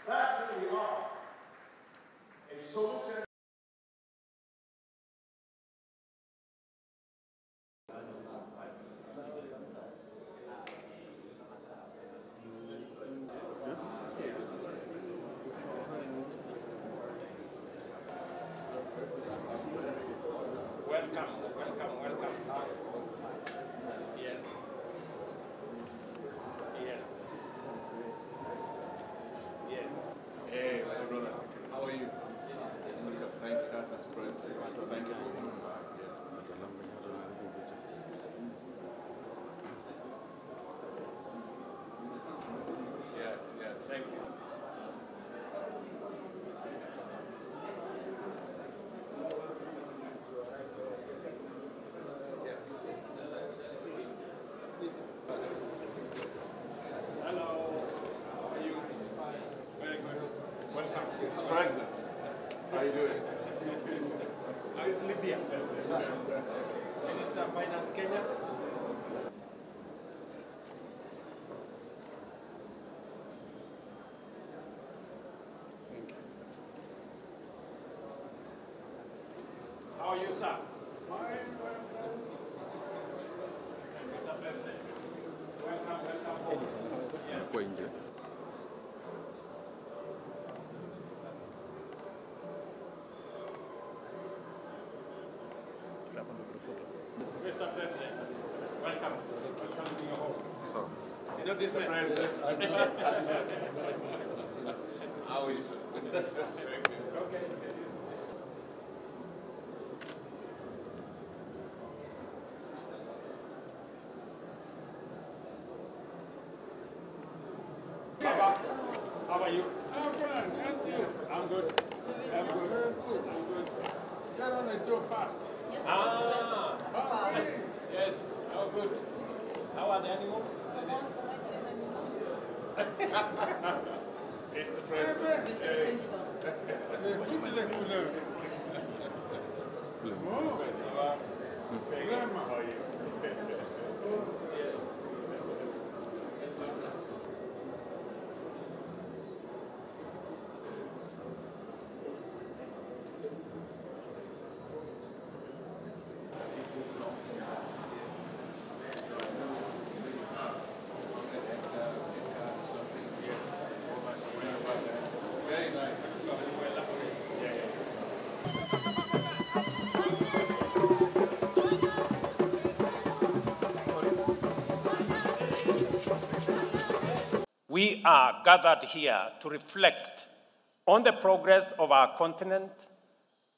That's who we are. And so much. Welcome. Yes. Hey, my brother. How are you? Thank you, Mr. President. Thank you for coming back. Yes. Thank you. Yes. Hello. How are you? Very good. Welcome. Mr. President, how are you doing? How is Libya? Minister of Finance Kenya? Thank you. How are you, sir? Mr. President. Welcome. Yes. Mr. President, welcome. Welcome to your home. You know this Mr. man? President, how are you, sir? Very good. Okay. Baba, how are you? I'm fine, thank you. I'm good. I'm good. Get on the job back. Yes. Oh, good. How are the animals? Mr. President. C'est toute la couleur. Oh, Ça va? vraiment. How are you? Very nice. We are gathered here to reflect on the progress of our continent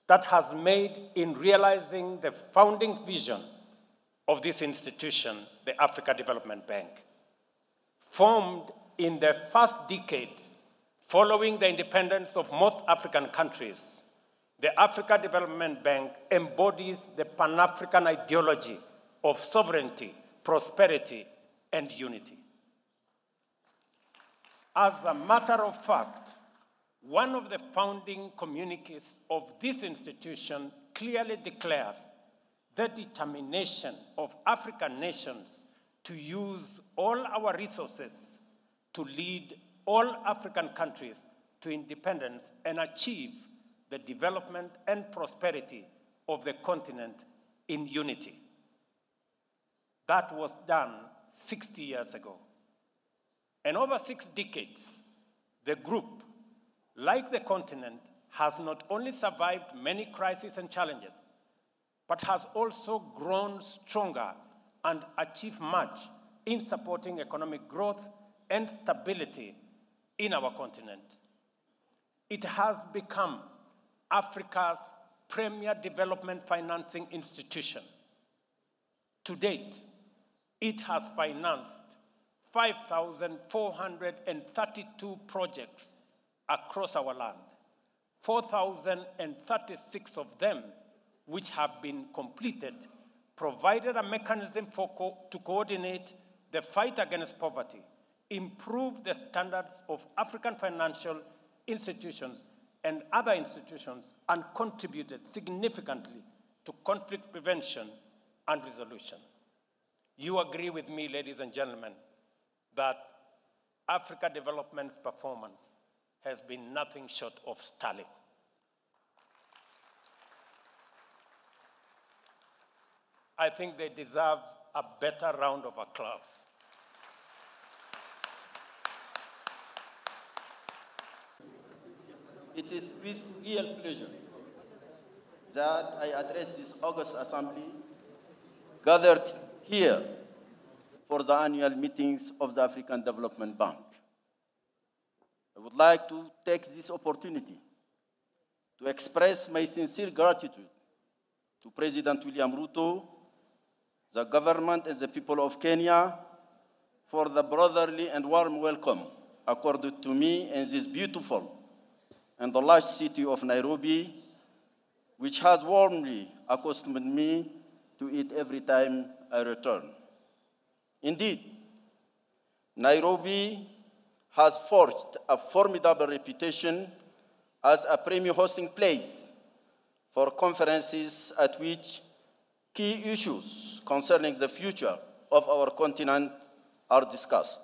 that has made in realizing the founding vision of this institution, the Africa Development Bank. Formed in the first decade following the independence of most African countries, the Africa Development Bank embodies the Pan-African ideology of sovereignty, prosperity, and unity. As a matter of fact, one of the founding communiques of this institution clearly declares the determination of African nations to use all our resources to lead all African countries to independence and achieve the development and prosperity of the continent in unity. That was done 60 years ago. And over 6 decades, the group, like the continent, has not only survived many crises and challenges, but has also grown stronger and achieved much in supporting economic growth and stability in our continent. It has become Africa's premier development financing institution, To date, it has financed 5,432 projects across our land, 4,036 of them which have been completed, provided a mechanism to coordinate the fight against poverty, improve the standards of African financial institutions and other institutions, and contributed significantly to conflict prevention and resolution. You agree with me, ladies and gentlemen, that Africa Development's performance has been nothing short of sterling. I think they deserve a better round of applause. It is with real pleasure that I address this August Assembly gathered here for the annual meetings of the African Development Bank. I would like to take this opportunity to express my sincere gratitude to President William Ruto, the government and the people of Kenya for the brotherly and warm welcome accorded to me in this beautiful and the large city of Nairobi, which has warmly accustomed me to it every time I return. Indeed, Nairobi has forged a formidable reputation as a premier hosting place for conferences at which key issues concerning the future of our continent are discussed.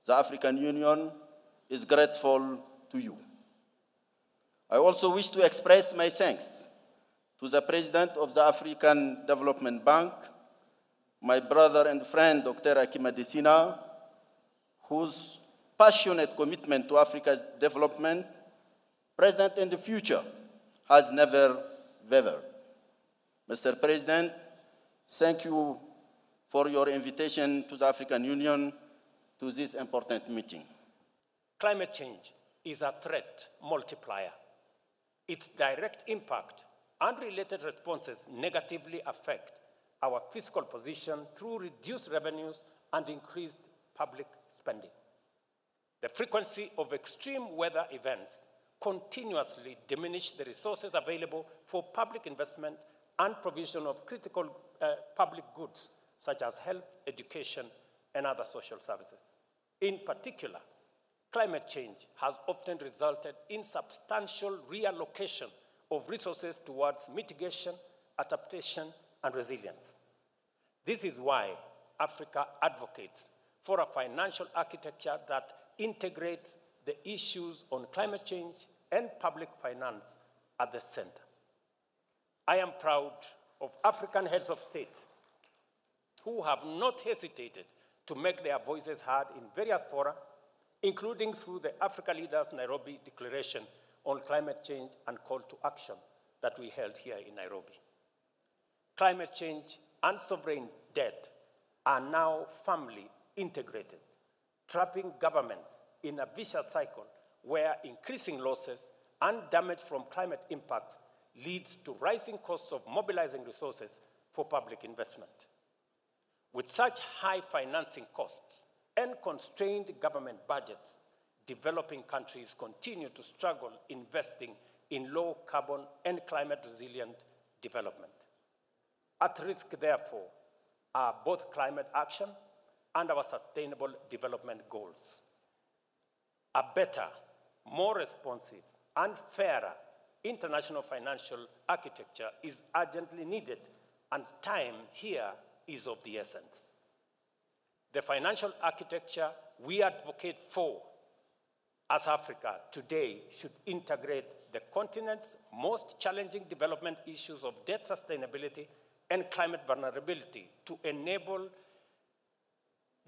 The African Union is grateful to you. I also wish to express my thanks to the President of the African Development Bank, my brother and friend, Dr. Akima Desina, whose passionate commitment to Africa's development, present and the future, has never wavered. Mr. President, thank you for your invitation to the African Union to this important meeting. Climate change is a threat multiplier. Its direct impact and related responses negatively affect our fiscal position through reduced revenues and increased public spending. The frequency of extreme weather events continuously diminish the resources available for public investment and provision of critical public goods such as health, education, and other social services. In particular, climate change has often resulted in substantial reallocation of resources towards mitigation, adaptation, and resilience. This is why Africa advocates for a financial architecture that integrates the issues on climate change and public finance at the center. I am proud of African heads of state who have not hesitated to make their voices heard in various fora, including through the Africa Leaders Nairobi Declaration on Climate Change and Call to Action that we held here in Nairobi. Climate change and sovereign debt are now firmly integrated, trapping governments in a vicious cycle where increasing losses and damage from climate impacts leads to rising costs of mobilizing resources for public investment. With such high financing costs and constrained government budgets, developing countries continue to struggle investing in low carbon and climate resilient development. At risk, therefore, are both climate action and our sustainable development goals. A better, more responsive, and fairer international financial architecture is urgently needed, and time here is of the essence. The financial architecture we advocate for as Africa today should integrate the continent's most challenging development issues of debt sustainability and climate vulnerability to enable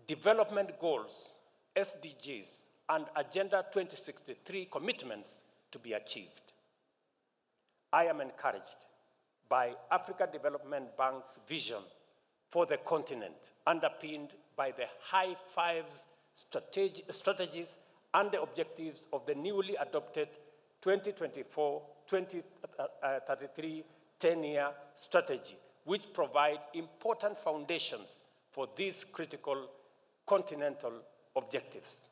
development goals, SDGs, and Agenda 2063 commitments to be achieved. I am encouraged by Africa Development Bank's vision for the continent, underpinned by the high fives strategies and the objectives of the newly adopted 2024-2033 10-year strategy, which provide important foundations for these critical continental objectives.